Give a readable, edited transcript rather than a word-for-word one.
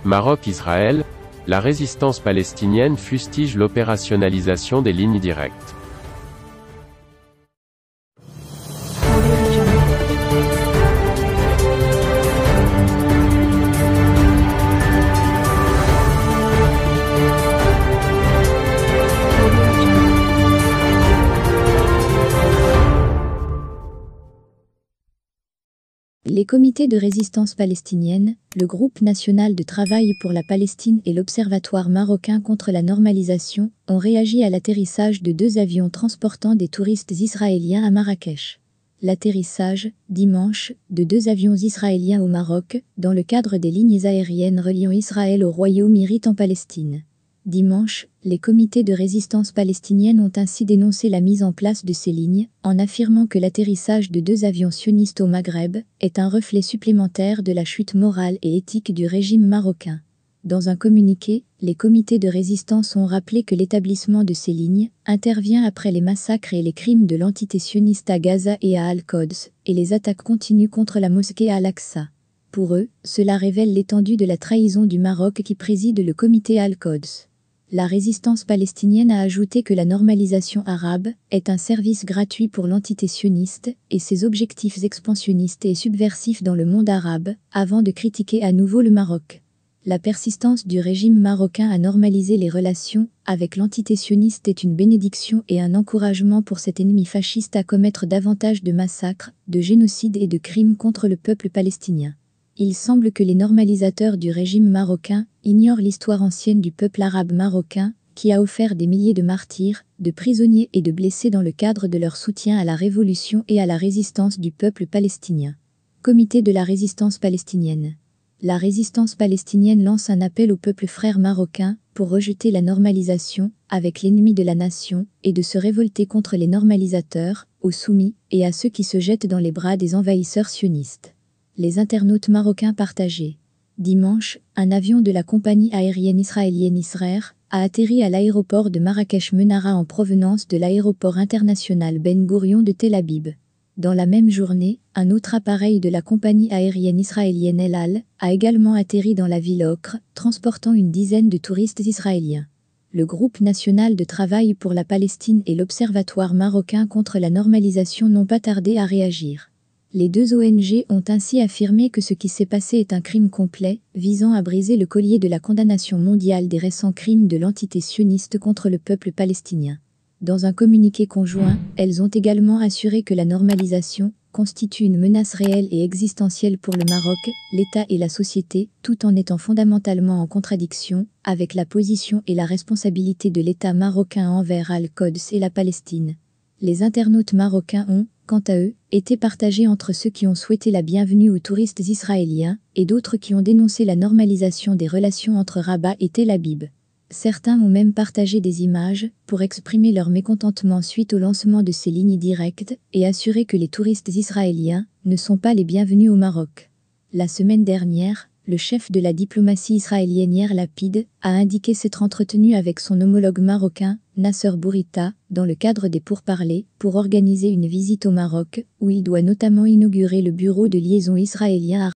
Maroc-Israël, la résistance palestinienne fustige l'opérationnalisation des lignes directes. Les comités de résistance palestinienne, le Groupe national de travail pour la Palestine et l'Observatoire marocain contre la normalisation ont réagi à l'atterrissage de 2 avions transportant des touristes israéliens à Marrakech. L'atterrissage, dimanche, de 2 avions israéliens au Maroc, dans le cadre des lignes aériennes reliant Israël au Royaume irrite en Palestine. Dimanche, les comités de résistance palestinienne ont ainsi dénoncé la mise en place de ces lignes, en affirmant que l'atterrissage de 2 avions sionistes au Maghreb est un reflet supplémentaire de la chute morale et éthique du régime marocain. Dans un communiqué, les comités de résistance ont rappelé que l'établissement de ces lignes intervient après les massacres et les crimes de l'entité sioniste à Gaza et à Al-Quds, et les attaques continues contre la mosquée à Al-Aqsa. Pour eux, cela révèle l'étendue de la trahison du Maroc qui préside le comité Al-Quds. La résistance palestinienne a ajouté que la normalisation arabe est un service gratuit pour l'entité sioniste et ses objectifs expansionnistes et subversifs dans le monde arabe, avant de critiquer à nouveau le Maroc. La persistance du régime marocain à normaliser les relations avec l'entité sioniste est une bénédiction et un encouragement pour cet ennemi fasciste à commettre davantage de massacres, de génocides et de crimes contre le peuple palestinien. Il semble que les normalisateurs du régime marocain ignorent l'histoire ancienne du peuple arabe marocain, qui a offert des milliers de martyrs, de prisonniers et de blessés dans le cadre de leur soutien à la révolution et à la résistance du peuple palestinien. Comité de la résistance palestinienne. La résistance palestinienne lance un appel au peuple frère marocain pour rejeter la normalisation avec l'ennemi de la nation et de se révolter contre les normalisateurs, aux soumis et à ceux qui se jettent dans les bras des envahisseurs sionistes. Les internautes marocains partagés. Dimanche, un avion de la compagnie aérienne israélienne Israël a atterri à l'aéroport de Marrakech-Menara en provenance de l'aéroport international Ben Gourion de Tel Aviv. Dans la même journée, un autre appareil de la compagnie aérienne israélienne El Al a également atterri dans la ville Ocre, transportant une dizaine de touristes israéliens. Le Groupe national de travail pour la Palestine et l'Observatoire marocain contre la normalisation n'ont pas tardé à réagir. Les 2 ONG ont ainsi affirmé que ce qui s'est passé est un crime complet, visant à briser le collier de la condamnation mondiale des récents crimes de l'entité sioniste contre le peuple palestinien. Dans un communiqué conjoint, elles ont également assuré que la normalisation constitue une menace réelle et existentielle pour le Maroc, l'État et la société, tout en étant fondamentalement en contradiction avec la position et la responsabilité de l'État marocain envers Al-Quds et la Palestine. Les internautes marocains ont, quant à eux, été partagés entre ceux qui ont souhaité la bienvenue aux touristes israéliens et d'autres qui ont dénoncé la normalisation des relations entre Rabat et Tel Aviv. Certains ont même partagé des images pour exprimer leur mécontentement suite au lancement de ces lignes directes et assurer que les touristes israéliens ne sont pas les bienvenus au Maroc. La semaine dernière, le chef de la diplomatie israélienne Yair Lapid a indiqué s'être entretenu avec son homologue marocain, Nasser Bourita, dans le cadre des pourparlers, pour organiser une visite au Maroc, où il doit notamment inaugurer le bureau de liaison israélien à